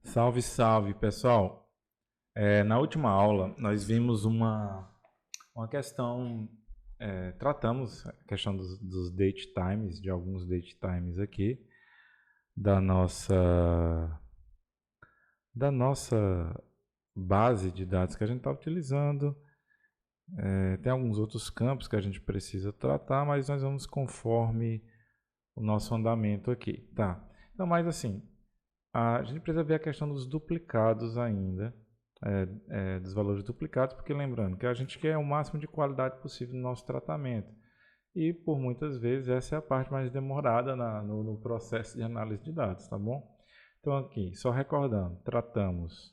Salve, salve, pessoal. Na última aula, nós vimos uma questão, tratamos a questão dos date times, de alguns date times aqui, da nossa, da nossa base de dados que a gente está utilizando. Tem alguns outros campos que a gente precisa tratar, mas nós vamos conforme o nosso andamento aqui, tá? Então, mas assim, a gente precisa ver a questão dos duplicados ainda, dos valores duplicados, porque lembrando que a gente quer o máximo de qualidade possível no nosso tratamento. E por muitas vezes essa é a parte mais demorada no processo de análise de dados, tá bom? Então aqui, só recordando, tratamos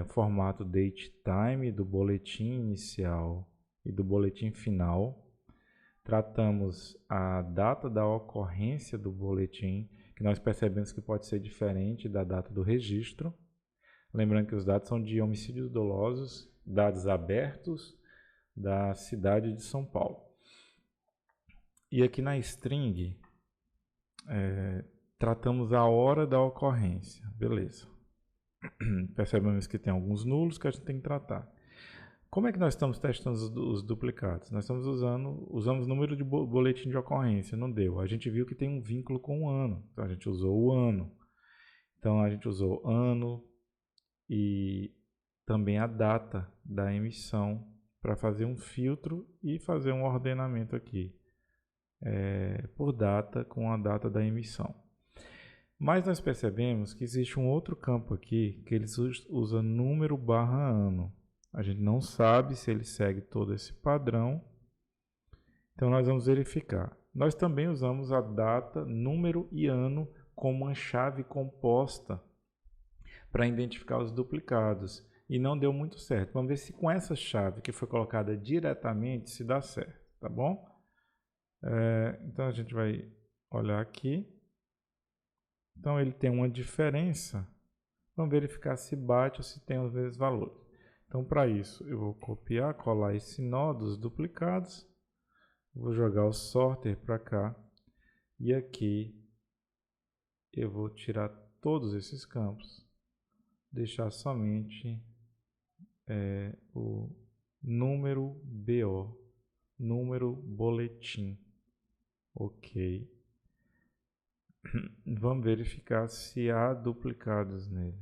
formato date time do boletim inicial e do boletim final. Tratamos a data da ocorrência do boletim, que nós percebemos que pode ser diferente da data do registro. Lembrando que os dados são de homicídios dolosos, dados abertos da cidade de São Paulo. E aqui na string, tratamos a hora da ocorrência. Beleza. Percebemos que tem alguns nulos que a gente tem que tratar. Como é que nós estamos testando os duplicados? Nós estamos usamos o número de boletim de ocorrência, não deu. A gente viu que tem um vínculo com o ano, então a gente usou o ano. Então a gente usou ano e também a data da emissão para fazer um filtro e fazer um ordenamento aqui por data com a data da emissão. Mas nós percebemos que existe um outro campo aqui que eles usam número barra ano. A gente não sabe se ele segue todo esse padrão. Então nós vamos verificar. Nós também usamos a data, número e ano como uma chave composta para identificar os duplicados. E não deu muito certo. Vamos ver se com essa chave que foi colocada diretamente se dá certo, tá bom? Então a gente vai olhar aqui. Então ele tem uma diferença. Vamos verificar se bate ou se tem os mesmos valores. Então para isso eu vou copiar, colar esse nó dos duplicados. Vou jogar o sorter para cá. E aqui eu vou tirar todos esses campos. Deixar somente o número BO, número boletim. Ok. Vamos verificar se há duplicados nele.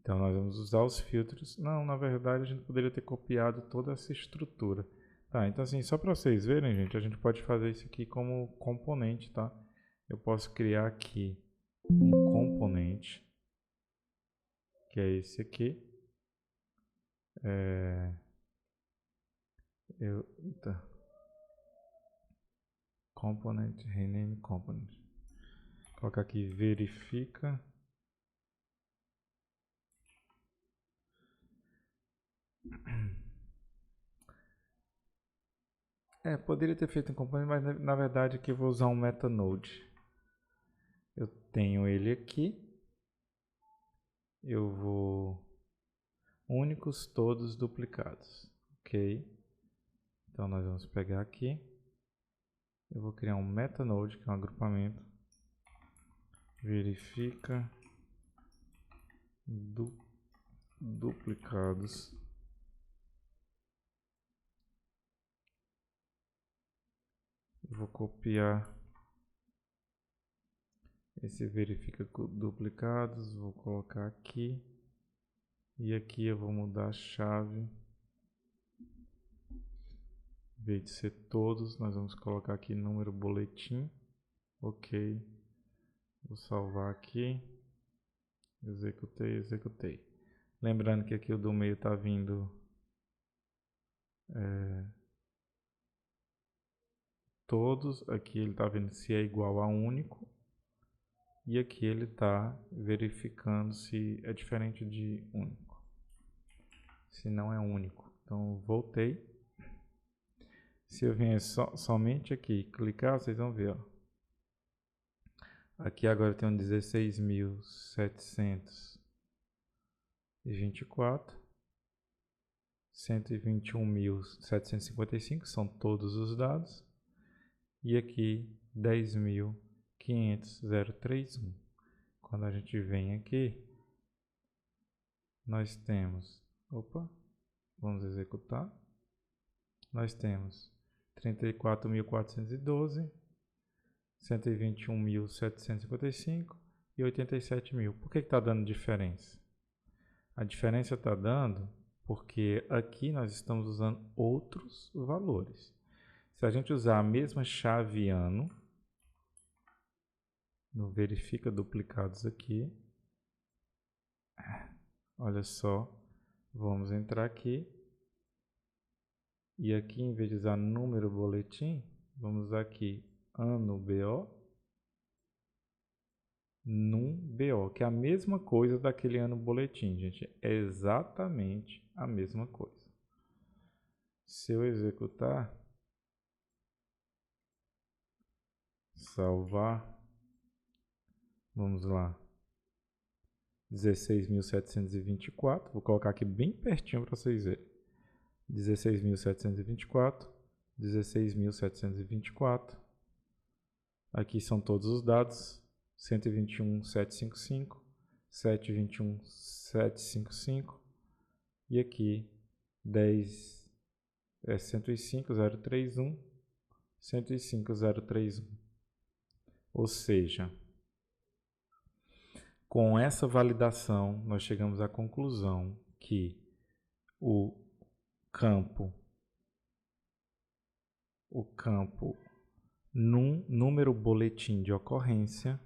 Então nós vamos usar os filtros. Não, na verdade a gente poderia ter copiado toda essa estrutura. Tá, então assim, só para vocês verem, gente, a gente pode fazer isso aqui como componente, tá? Eu posso criar aqui um componente, que é esse aqui. Eita. Component, rename component. Colocar aqui verifica. Poderia ter feito um componente, mas na verdade aqui eu vou usar um metanode. Eu tenho ele aqui. Eu vou únicos todos duplicados. Ok. Então nós vamos pegar aqui. Eu vou criar um metanode, que é um agrupamento. Verifica duplicados. Eu vou copiar esse verifica duplicados, vou colocar aqui. E aqui eu vou mudar a chave. Em vez de ser todos, nós vamos colocar aqui número boletim. Ok. Vou salvar aqui. Executei. Lembrando que aqui o do meio está vindo todos. Aqui ele está vendo se é igual a único. E aqui ele está verificando se é diferente de único. Se não é único. Então voltei. Se eu vier somente aqui clicar, vocês vão ver. Ó. Aqui agora tem um 16.724. 121.755 são todos os dados. E aqui 10.000 500,031. Quando a gente vem aqui, nós temos, vamos executar. Nós temos 34.412, 121.755 e 87.000. Por que está dando diferença? A diferença está dando porque aqui nós estamos usando outros valores. Se a gente usar a mesma chave ano, no verifica duplicados aqui, olha só, vamos entrar aqui e aqui em vez de usar número boletim, vamos usar aqui ano BO, num BO, que é a mesma coisa daquele ano boletim, gente, é exatamente a mesma coisa. Se eu executar, salvar, vamos lá, 16.724, vou colocar aqui bem pertinho para vocês verem, 16.724, 16.724, aqui são todos os dados, 121.755, 721.755 e aqui 105.031, 105.031. Ou seja, com essa validação nós chegamos à conclusão que o campo número boletim de ocorrência,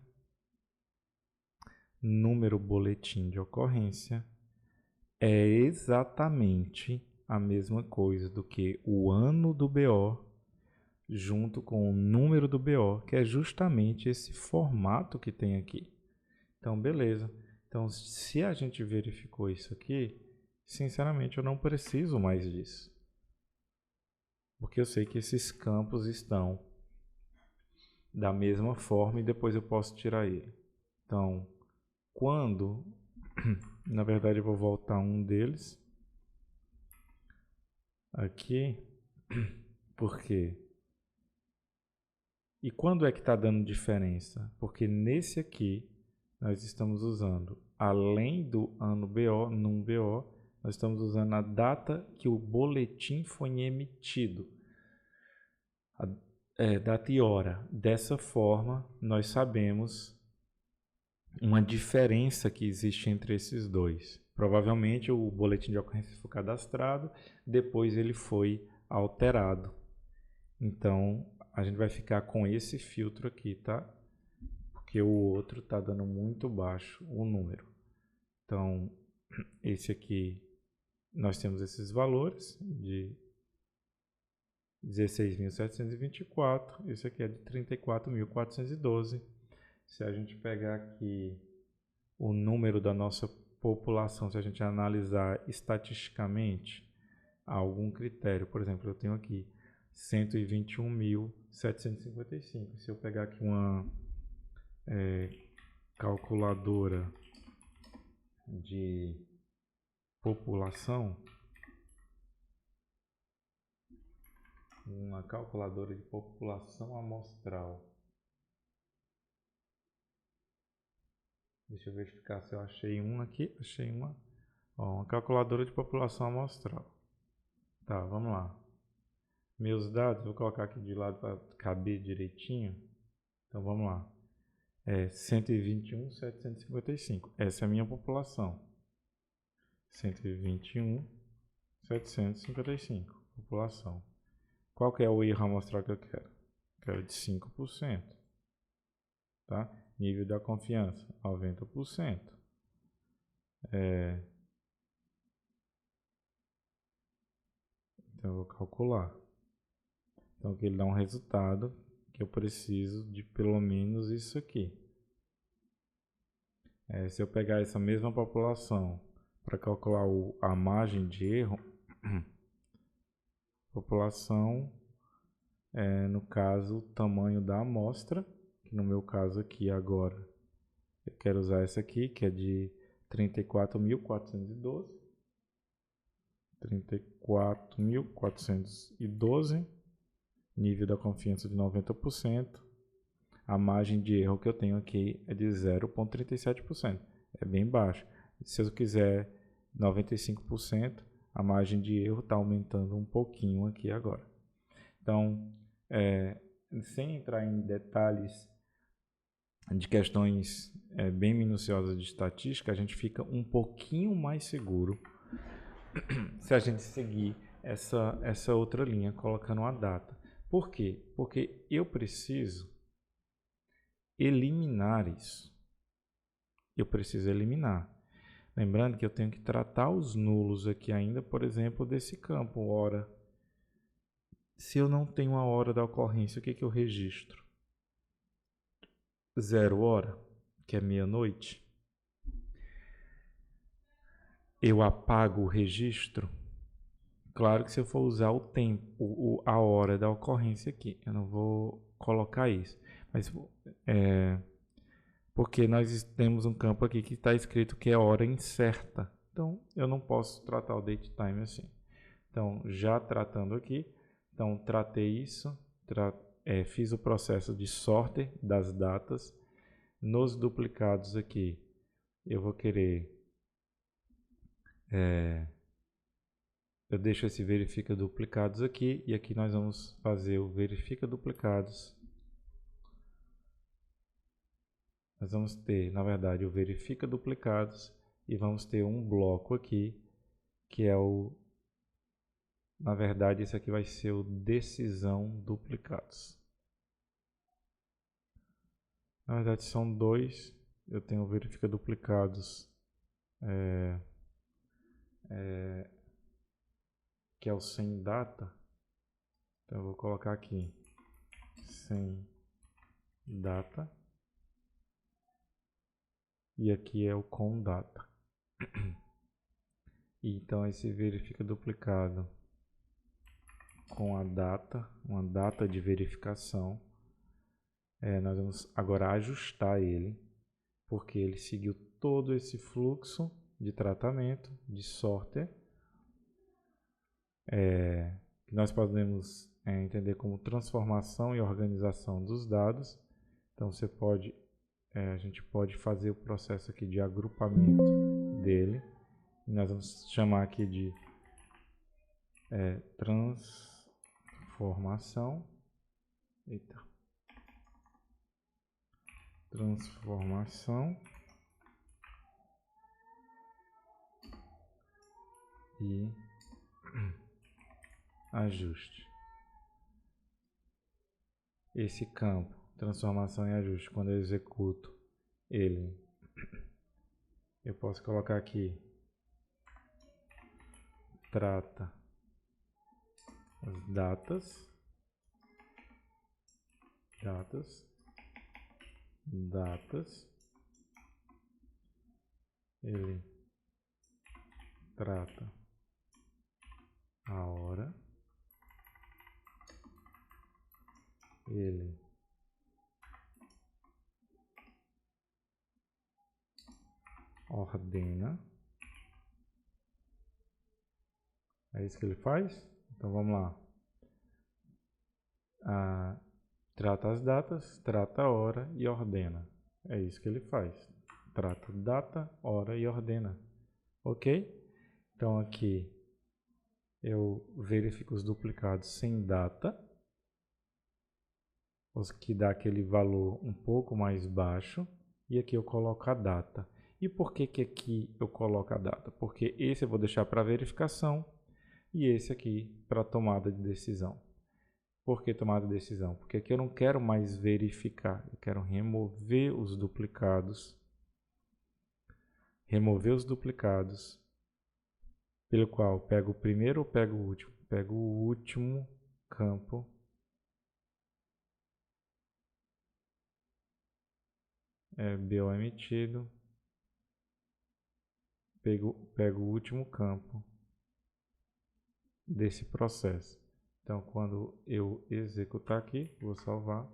é exatamente a mesma coisa do que o ano do BO junto com o número do BO, que é justamente esse formato que tem aqui. Então, beleza. Então, se a gente verificou isso aqui, sinceramente eu não preciso mais disso. Porque eu sei que esses campos estão da mesma forma e depois eu posso tirar ele. Então, quando, na verdade eu vou voltar um deles aqui, porque e quando é que está dando diferença? Porque nesse aqui nós estamos usando, além do ano BO, num BO, nós estamos usando a data que o boletim foi emitido. Data e hora. Dessa forma, nós sabemos uma diferença que existe entre esses dois. Provavelmente o boletim de ocorrência foi cadastrado, depois ele foi alterado. Então, a gente vai ficar com esse filtro aqui, tá? Porque o outro está dando muito baixo o número. Então, esse aqui, nós temos esses valores de 16.724, esse aqui é de 34.412. Se a gente pegar aqui o número da nossa população, se a gente analisar estatisticamente algum critério, por exemplo, eu tenho aqui 121.755. Se eu pegar aqui uma calculadora de população, amostral, deixa eu verificar se eu achei uma aqui, uma calculadora de população amostral. Tá, vamos lá. Meus dados, vou colocar aqui de lado para caber direitinho. Então vamos lá. 121.755. Essa é a minha população. 121.755. População. Qual que é o erro amostral que eu quero? Quero de 5%. Tá? Nível da confiança, 90%. Então eu vou calcular. Então aqui ele dá um resultado que eu preciso de pelo menos isso aqui. Se eu pegar essa mesma população para calcular a margem de erro, população, no caso, o tamanho da amostra, que no meu caso aqui agora, eu quero usar essa aqui, que é de 34.412. 34.412, nível da confiança de 90%. a margem de erro que eu tenho aqui é de 0,37%. É bem baixo. Se eu quiser 95%, a margem de erro está aumentando um pouquinho aqui agora. Então, sem entrar em detalhes de questões bem minuciosas de estatística, a gente fica um pouquinho mais seguro se a gente seguir essa outra linha, colocando a data. Por quê? Porque eu preciso eliminar isso. Eu preciso eliminar. Lembrando que eu tenho que tratar os nulos aqui ainda, por exemplo, desse campo, hora. Se eu não tenho a hora da ocorrência, o que eu registro? 0 hora, que é meia-noite. Eu apago o registro. Claro que se eu for usar o tempo, a hora da ocorrência aqui, eu não vou colocar isso. Mas porque nós temos um campo aqui que está escrito que é hora incerta. Então, eu não posso tratar o date time assim. Então, já tratando aqui, então tratei isso, fiz o processo de sorte das datas. Nos duplicados aqui, eu vou querer... eu deixo esse verifica duplicados aqui, e aqui nós vamos fazer o verifica duplicados. Nós vamos ter, na verdade, o verifica duplicados, e vamos ter um bloco aqui, que é o... Na verdade, esse aqui vai ser o decisão duplicados. Na verdade, são dois. Eu tenho o verifica duplicados, que é o sem data. Então, eu vou colocar aqui sem data. E aqui é o com data. Então, esse verifica duplicado com a data, uma data de verificação. Nós vamos agora ajustar ele, porque ele seguiu todo esse fluxo de tratamento, de sorter, que nós podemos entender como transformação e organização dos dados. Então, a gente pode fazer o processo aqui de agrupamento dele. E nós vamos chamar aqui de transformação. Transformação e ajuste. Esse campo, transformação e ajuste, quando eu executo ele, eu posso colocar aqui, trata as datas, ele trata a hora, ele ordena. É isso que ele faz? Então vamos lá. Trata as datas, trata a hora e ordena. É isso que ele faz. Trata data, hora e ordena. Ok? Então aqui eu verifico os duplicados sem data, os que dá aquele valor um pouco mais baixo, e aqui eu coloco a data. E por que aqui eu coloco a data? Porque esse eu vou deixar para verificação e esse aqui para tomada de decisão. Por que tomada de decisão? Porque aqui eu não quero mais verificar, eu quero remover os duplicados. Remover os duplicados, pelo qual pego o primeiro ou pego o último? Pego o último campo. BO emitido. Pego o último campo desse processo. Então, quando eu executar aqui, vou salvar.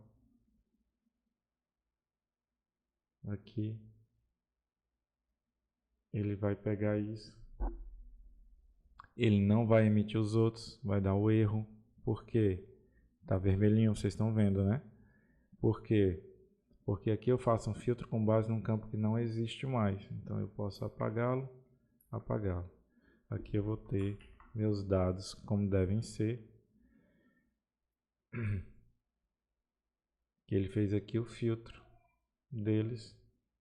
Aqui, ele vai pegar isso. Ele não vai emitir os outros, vai dar o erro. Por quê? Tá vermelhinho, vocês estão vendo, né? Por quê? Porque aqui eu faço um filtro com base num campo que não existe mais. Então eu posso apagá-lo, apagá-lo. Aqui eu vou ter meus dados como devem ser. Que ele fez aqui o filtro deles.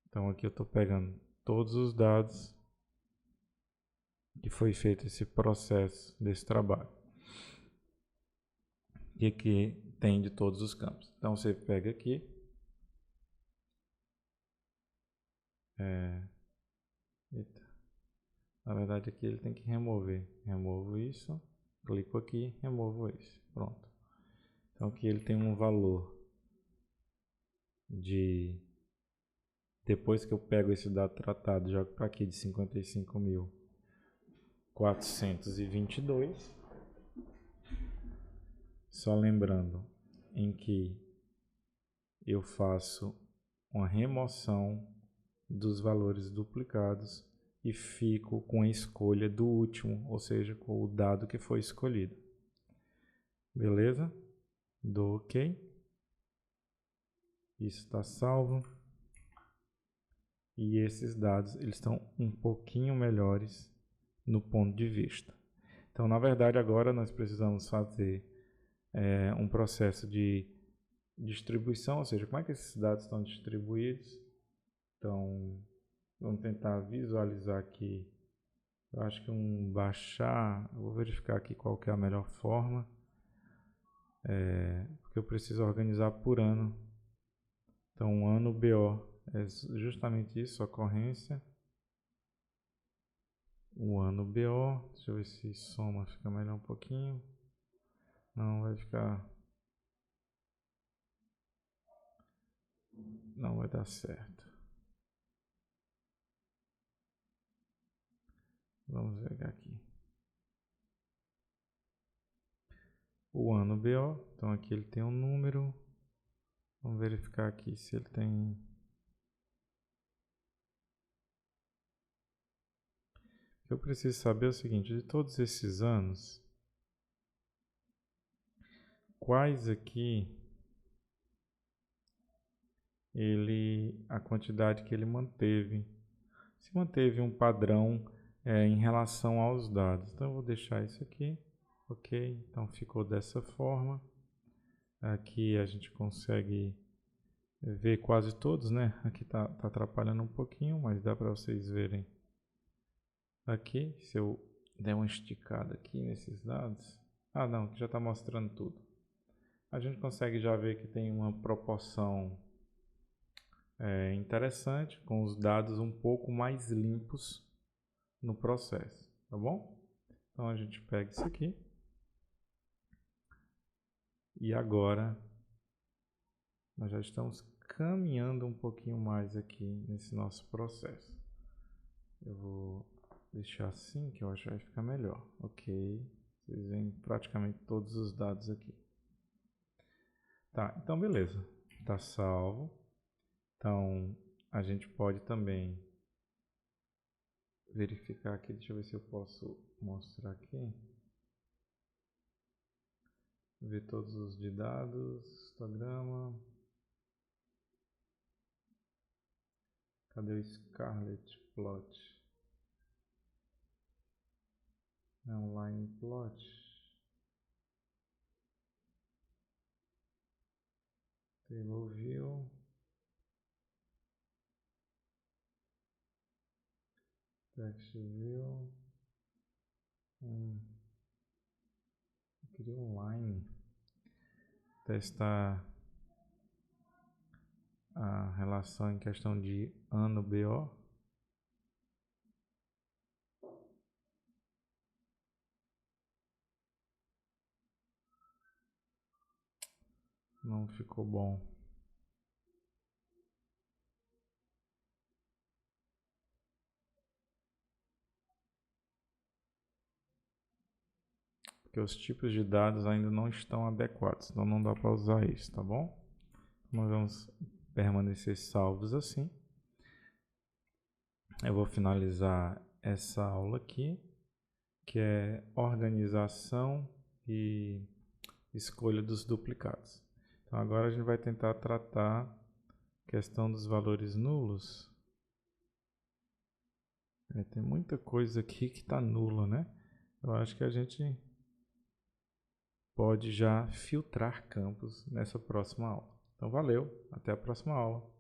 Então aqui eu estou pegando todos os dados que foi feito esse processo desse trabalho. E aqui tem de todos os campos. Então você pega aqui. Eita. Na verdade aqui ele tem que remover. Removo isso. Clico aqui, removo esse. Pronto. Então aqui ele tem um valor de... Depois que eu pego esse dado tratado, jogo para aqui de 55.422. Só lembrando em que eu faço uma remoção dos valores duplicados e fico com a escolha do último, ou seja, com o dado que foi escolhido. Beleza? Dou OK. Isso está salvo. E esses dados eles estão um pouquinho melhores no ponto de vista. Então, na verdade, agora nós precisamos fazer um processo de distribuição, ou seja, como é que esses dados estão distribuídos. Então, vamos tentar visualizar aqui. Eu acho que baixar, eu vou verificar aqui qual que é a melhor forma, porque eu preciso organizar por ano. Então, o ano BO é justamente isso, ocorrência. O ano BO, deixa eu ver se soma fica melhor um pouquinho. Não, vai ficar... Não vai dar certo. Vamos ver aqui. O ano BO, então aqui ele tem um número. Vamos verificar aqui se ele tem... O que eu preciso saber é o seguinte, de todos esses anos, quais aqui a quantidade que ele manteve, se manteve um padrão em relação aos dados. Então eu vou deixar isso aqui, ok, então ficou dessa forma. Aqui a gente consegue ver quase todos, né? Aqui tá atrapalhando um pouquinho, mas dá para vocês verem aqui. Se eu der uma esticada aqui nesses dados, não, aqui já está mostrando tudo. A gente consegue já ver que tem uma proporção interessante, com os dados um pouco mais limpos no processo, tá bom? Então a gente pega isso aqui e agora nós já estamos caminhando um pouquinho mais aqui nesse nosso processo. Eu vou deixar assim, que eu acho que vai ficar melhor. Ok, vocês veem praticamente todos os dados aqui. Tá, então beleza, tá salvo. Então a gente pode também verificar aqui, deixa eu ver se eu posso mostrar aqui. Ver todos os de dados, histograma. Cadê o Scarlet Plot? Line Plot. Table View. Text View. Eu queria um line. Testar a relação em questão de ano BO. Não ficou bom. Porque os tipos de dados ainda não estão adequados, então não dá para usar isso, tá bom? Nós vamos permanecer salvos assim. Eu vou finalizar essa aula aqui, que é organização e escolha dos duplicados. Então agora a gente vai tentar tratar Questão dos valores nulos. Tem muita coisa aqui que está nula, né? Eu acho que a gente pode já filtrar campos nessa próxima aula. Então, valeu, até a próxima aula.